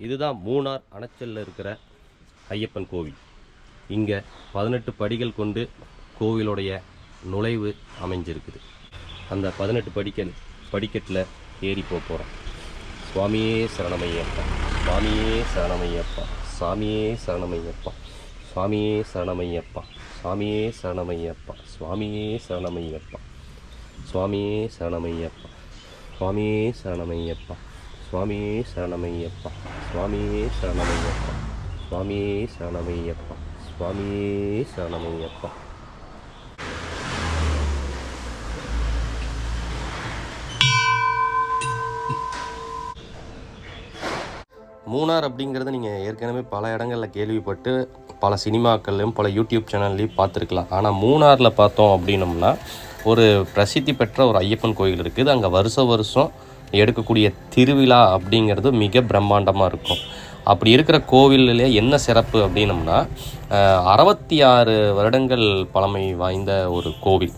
இதுதான் மூணார் அணைச்சலில் இருக்கிற ஐயப்பன் கோவில். இங்கே 18 படிகள் கொண்டு கோவிலுடைய நுழைவு அமைஞ்சிருக்குது. அந்த 18 படிக்கட்டில் ஏறி போகிறோம். சுவாமியே சரணமையப்பா, சுவாமியே சரணமையப்பா, சாமியே சரணமையப்பா, சுவாமியே சரணமையப்பா, சுவாமியே சரணமையப்பா, சுவாமியே சரணமையப்பா, சுவாமியே சரணமையப்பா, சுவாமியே சரணமையப்பா, சுவாமியே சரணமையப்பா, சுவாமியே சரணமையப்பா, சுவாமியே சரணமையப்பா, சுவாமியே சரணமையப்பா. மூணார் அப்படிங்கிறது நீங்கள் ஏற்கனவே பல இடங்களில் கேள்விப்பட்டு பல சினிமாக்கள்லையும் பல யூடியூப் சேனல்லையும் பார்த்துருக்கலாம். ஆனால் மூணாரில் பார்த்தோம் அப்படின்னம்னா ஒரு பிரசித்தி பெற்ற ஒரு ஐயப்பன் கோயில் இருக்குது. அங்கே வருஷம் எடுக்கக்கூடிய திருவிழா அப்படிங்கிறது மிக பிரம்மாண்டமாக இருக்கும். அப்படி இருக்கிற கோவிலிலே என்ன சிறப்பு அப்படின்னம்னா 66 வருடங்கள் பழமை வாய்ந்த ஒரு கோவில்.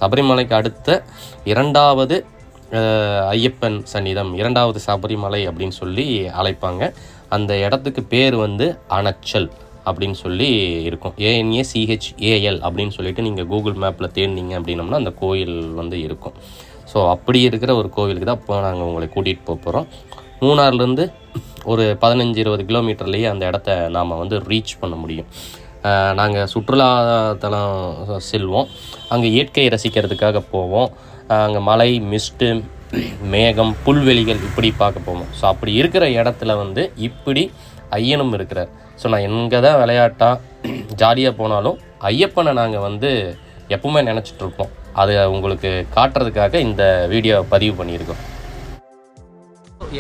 சபரிமலைக்கு அடுத்த 2வது ஐயப்பன் சன்னிதம், 2வது சபரிமலை அப்படின்னு சொல்லி அழைப்பாங்க. அந்த இடத்துக்கு பேர் அணைச்சல் அப்படின்னு சொல்லி இருக்கும். ANACHAL அப்படின்னு சொல்லிட்டு நீங்கள் கூகுள் மேப்பில் தேடினீங்க அப்படின்னம்னா அந்த கோயில் இருக்கும். ஸோ அப்படி இருக்கிற ஒரு கோவிலுக்கு தான் இப்போ நாங்கள் உங்களை கூட்டிகிட்டு போகிறோம். மூணார்லேருந்து ஒரு 15-20 கிலோமீட்டர்லேயே அந்த இடத்த நாம் ரீச் பண்ண முடியும். நாங்கள் சுற்றுலாத்தலம் செல்வோம். அங்கே இயற்கையை ரசிக்கிறதுக்காக போவோம். அங்கே மலை, மிஸ்ட்டு, மேகம், புல்வெளிகள் இப்படி பார்க்க போவோம். ஸோ அப்படி இருக்கிற இடத்துல இப்படி ஐயனும் இருக்கிறார். ஸோ நான் எங்கே தான் விளையாட்டாக ஜாலியாக போனாலும் ஐயப்பனை நாங்கள் எப்பவுமே நினச்சிட்ருப்போம். அதை உங்களுக்கு காட்டுறதுக்காக இந்த வீடியோவை பதிவு பண்ணியிருக்கோம்.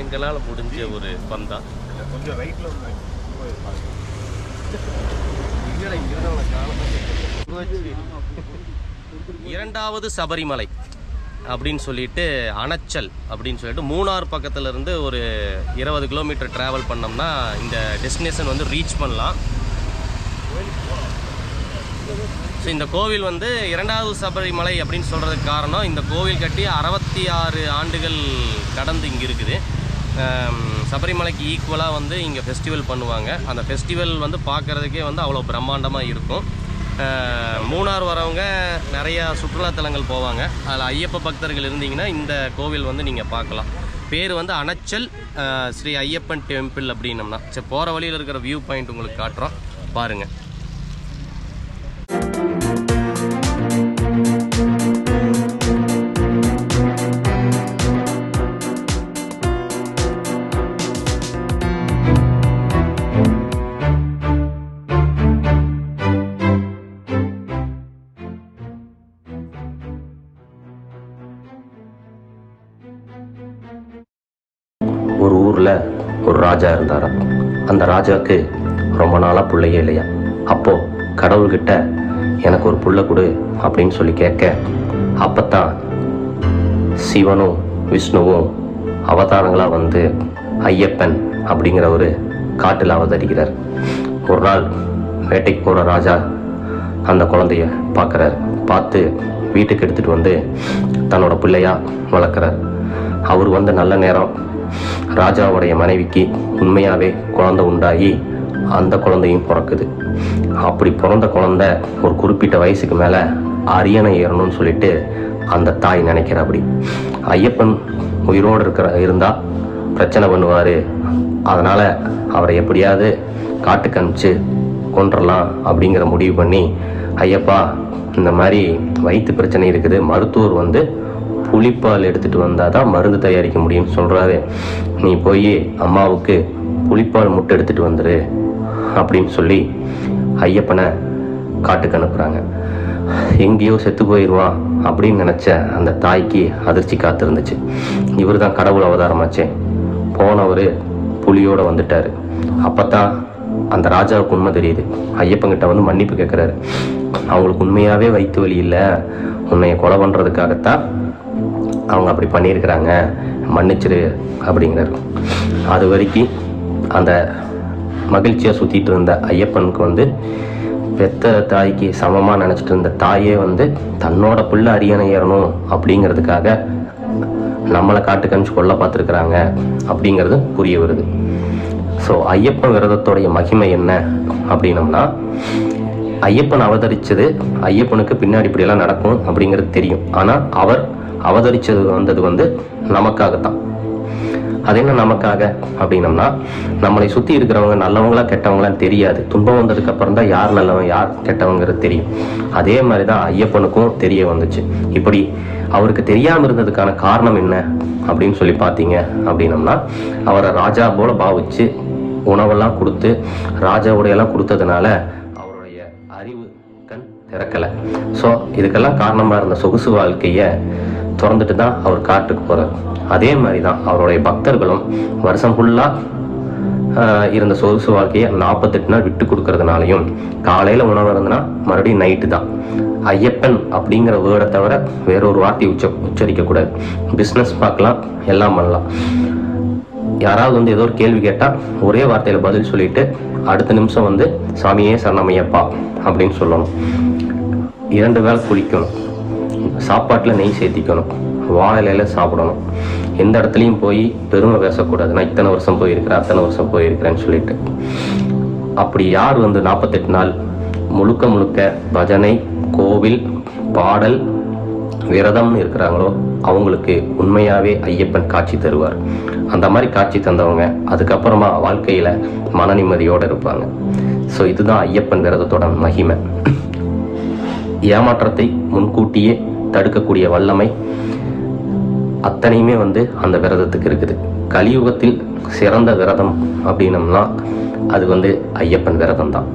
எங்களால் முடிஞ்ச ஒரு பந்தா கொஞ்சம் ரைட்டில் 2வது சபரிமலை அப்படின்னு சொல்லிட்டு அணைச்சல் அப்படின்னு சொல்லிட்டு மூணார் பக்கத்துலேருந்து ஒரு 20 கிலோமீட்டர் ட்ராவல் பண்ணோம்னா இந்த டெஸ்டினேஷன் ரீச் பண்ணலாம். ஸோ இந்த கோவில் 2வது சபரிமலை அப்படின்னு சொல்கிறதுக்கு காரணம், இந்த கோவில் கட்டி 66 ஆண்டுகள் கடந்து இங்கே இருக்குது. சபரிமலைக்கு ஈக்குவலாக இங்கே ஃபெஸ்டிவல் பண்ணுவாங்க. அந்த ஃபெஸ்டிவல் பார்க்குறதுக்கே அவ்வளோ பிரம்மாண்டமாக இருக்கும். மூணார் வரவங்க நிறையா சுற்றுலாத்தலங்கள் போவாங்க. அதில் ஐயப்ப பக்தர்கள் இருந்தீங்கன்னா இந்த கோவில் நீங்கள் பார்க்கலாம். பேர் அணைச்சல் ஸ்ரீ ஐயப்பன் டெம்பிள் அப்படின்னம்னா. சரி, போகிற வழியில் இருக்கிற வியூ பாயிண்ட் உங்களுக்கு காட்டுறோம், பாருங்கள். ஒரு ஊரில் ஒரு ராஜா இருந்தாராம். அந்த ராஜாவுக்கு ரொம்ப நாளாக பிள்ளையே இல்லையா. அப்போது கடவுள்கிட்ட எனக்கு ஒரு புள்ள கொடு அப்படின்னு சொல்லி கேட்க, அப்போத்தான் சிவனும் விஷ்ணுவும் அவதாரங்களாக ஐயப்பன் அப்படிங்கிற ஒரு காட்டில் அவதரிக்கிறார். ஒரு நாள் வேட்டைக்கு போகிற ராஜா அந்த குழந்தைய பார்க்குறாரு. பார்த்து வீட்டுக்கு எடுத்துகிட்டு தன்னோட பிள்ளையாக வளர்க்குறார். அவர் நல்ல நேரம் ராஜாவுடைய மனைவிக்கு உண்மையாகவே குழந்தை உண்டாகி அந்த குழந்தையும் பிறக்குது. அப்படி பிறந்த குழந்தை ஒரு குறிப்பிட்ட வயசுக்கு மேலே அரியணை ஏறணும்னு சொல்லிட்டு அந்த தாய் நினைக்கிற. அப்படி ஐயப்பன் உயிரோடு இருந்தால் பிரச்சனை பண்ணுவார், அதனால் அவரை எப்படியாவது காட்டுக்கு அனுப்பிச்சு கொன்றலாம் அப்படிங்கிற முடிவு பண்ணி, ஐயப்பா இந்த மாதிரி வயிற்று பிரச்சனை இருக்குது, மருத்துவர் புளிப்பால் எடுத்துகிட்டு வந்தால் தான் மருந்து தயாரிக்க முடியும்னு சொல்கிறாரு. நீ போய் அம்மாவுக்கு புளிப்பால் முட்டை எடுத்துகிட்டு வந்துரு அப்படின்னு சொல்லி ஐயப்பனை காட்டுக்கு அனுப்புகிறாங்க. எங்கேயோ செத்து போயிடுவான் அப்படின்னு நினச்ச அந்த தாய்க்கு அதிர்ச்சி காத்திருந்துச்சு. இவர் தான் கடவுள் அவதாரமாச்சே. போனவர் புலியோடு வந்துட்டார். அப்போ தான் அந்த ராஜாவுக்கு உண்மை தெரியுது. ஐயப்பங்கிட்ட மன்னிப்பு கேட்குறாரு. அவங்களுக்கு உண்மையாகவே வயிற்று வலி இல்லை, உன்னைய கொலை பண்ணுறதுக்காகத்தான் அவங்க அப்படி பண்ணியிருக்கிறாங்க, மன்னிச்சிரு அப்படிங்கிறாரு. அது வரைக்கும் அந்த மகிழ்ச்சியாக சுற்றிட்டு இருந்த ஐயப்பனுக்கு பெத்த தாய்க்கு சமமாக நினச்சிட்டு இருந்த தாயே தன்னோட பிள்ளை அரியணை ஏறணும் அப்படிங்கிறதுக்காக நம்மளை காட்டு கணிச்சு கொல்ல பார்த்துருக்குறாங்க அப்படிங்கிறது புரிய வருது. ஸோ ஐயப்பன் விரதத்தோடைய மகிமை என்ன அப்படின்னம்னா, ஐயப்பன் அவதரித்தது, ஐயப்பனுக்கு பின்னாடி இப்படியெல்லாம் நடக்கும் அப்படிங்கிறது தெரியும். ஆனால் அவர் அவதரித்தது வந்தது நமக்காகத்தான். அது என்ன நமக்காக அப்படின்னம்னா, நம்மளை சுற்றி இருக்கிறவங்க நல்லவங்களா கெட்டவங்களான்னு தெரியாது. துன்பம் வந்ததுக்கு அப்புறம் தான் யார் நல்லவன் யார் கெட்டவங்கிறது தெரியும். அதே மாதிரி தான் ஐயப்பனுக்கும் தெரிய வந்துச்சு. இப்படி அவருக்கு தெரியாமல் இருந்ததுக்கான காரணம் என்ன அப்படின்னு சொல்லி பார்த்தீங்க அப்படின்னம்னா, அவரை ராஜா போல பாவிச்சு உணவெல்லாம் கொடுத்து ராஜாவுடையெல்லாம் கொடுத்ததுனால அவருடைய அறிவு கண் திறக்கலை. ஸோ இதுக்கெல்லாம் காரணமாக இருந்த சொகுசு வாழ்க்கையை திறந்துட்டு தான் அவர் காட்டுக்கு போகிறார். அதே மாதிரி தான் அவருடைய பக்தர்களும் வருஷம் ஃபுல்லாக இருந்த சொகுசு வாழ்க்கையை 48 நாள் விட்டு கொடுக்கறதுனாலையும், காலையில் உணவு இருந்ததுன்னா மறுபடியும் நைட்டு தான். ஐயப்பன் அப்படிங்கிற வேர்டை தவிர வேறொரு வார்த்தையை உச்சரிக்கக்கூடாது. பிஸ்னஸ் பார்க்கலாம், எல்லாம் பண்ணலாம். யாராவது ஏதோ ஒரு கேள்வி கேட்டால் ஒரே வார்த்தையில் பதில் சொல்லிட்டு அடுத்த நிமிஷம் சாமியே சரணமையப்பா அப்படின்னு சொல்லணும். 2 வேளை குளிக்கணும், சாப்பாட்டில் நெய் சேர்த்திக்கணும், வாழையில சாப்பிடணும். எந்த இடத்துலையும் போய் பெருமை பேசக்கூடாது, நான் இத்தனை வருஷம் போயிருக்கிறேன் அத்தனை வருஷம் போயிருக்கிறேன்னு சொல்லிட்டு. அப்படி யார் 48 நாள் முழுக்க முழுக்க பஜனை, கோவில், பாடல், விரதம்னு இருக்கிறாங்களோ அவங்களுக்கு உண்மையாகவே ஐயப்பன் காட்சி தருவார். அந்த மாதிரி காட்சி தந்தவங்க அதுக்கப்புறமா வாழ்க்கையில் மன நிம்மதியோடு இருப்பாங்க. ஸோ இதுதான் ஐயப்பன் விரதத்தோட மகிமை. ஏமாற்றத்தை முன்கூட்டியே தடுக்கக்கூடிய வல்லமை அத்தனையுமே அந்த விரதத்துக்கு இருக்குது. கலியுகத்தில் சிறந்த விரதம் அப்படின்னம்னா அது ஐயப்பன் விரதம் தான்.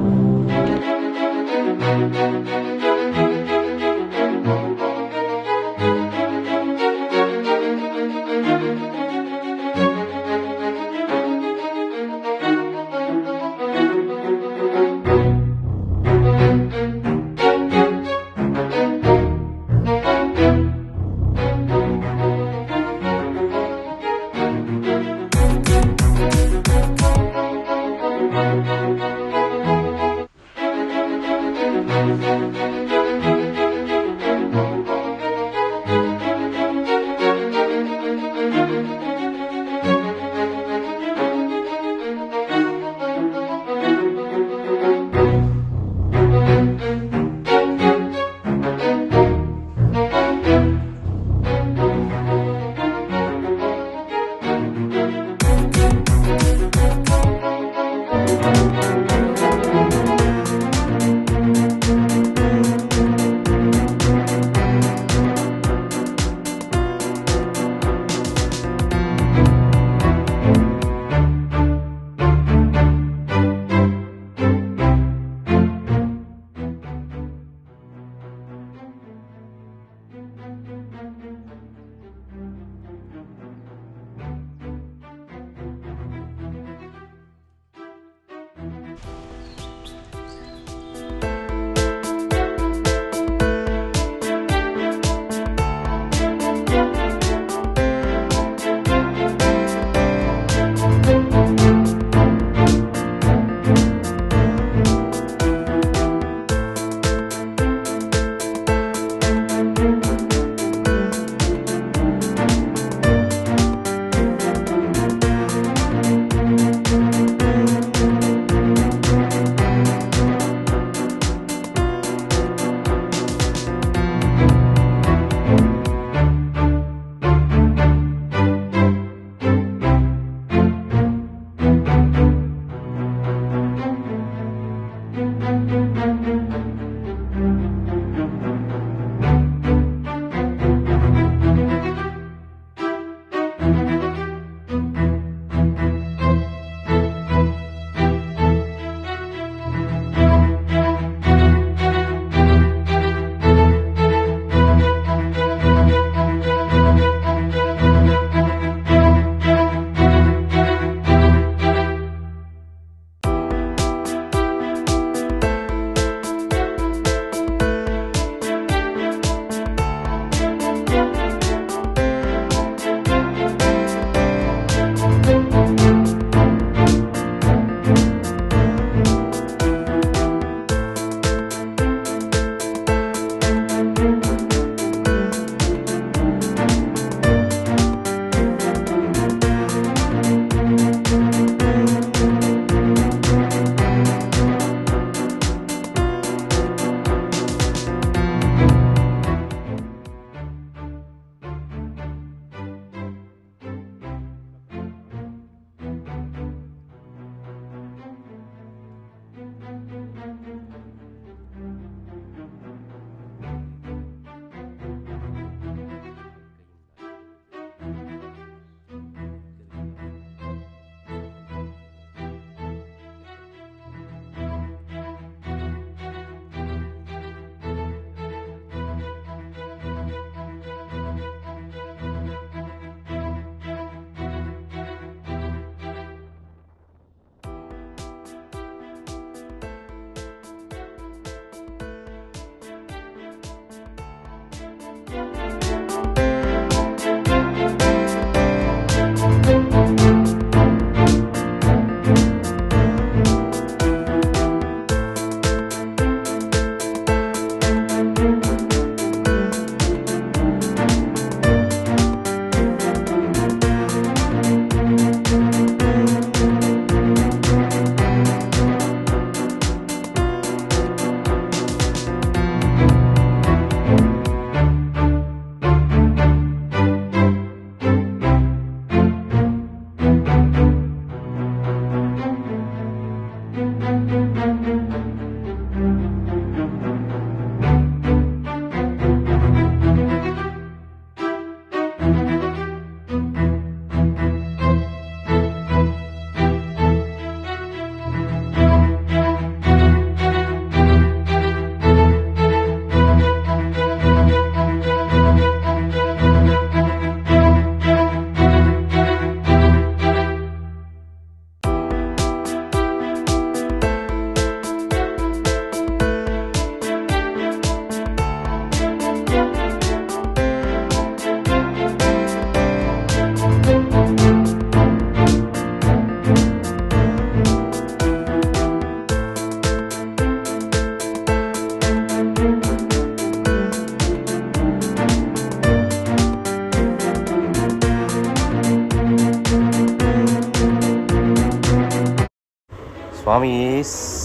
சுவாமியே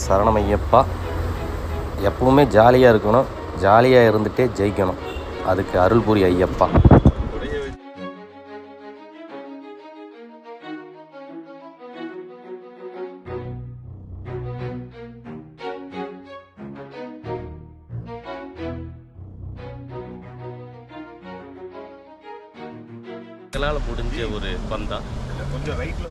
சரணமையப்பா. எப்பவுமே ஜாலியாக இருக்கணும், ஜாலியாக இருந்துகிட்டே ஜெயிக்கணும். அதுக்கு அருள் புரி ஐயப்பா. எங்களால் முடிஞ்ச ஒரு பந்தா.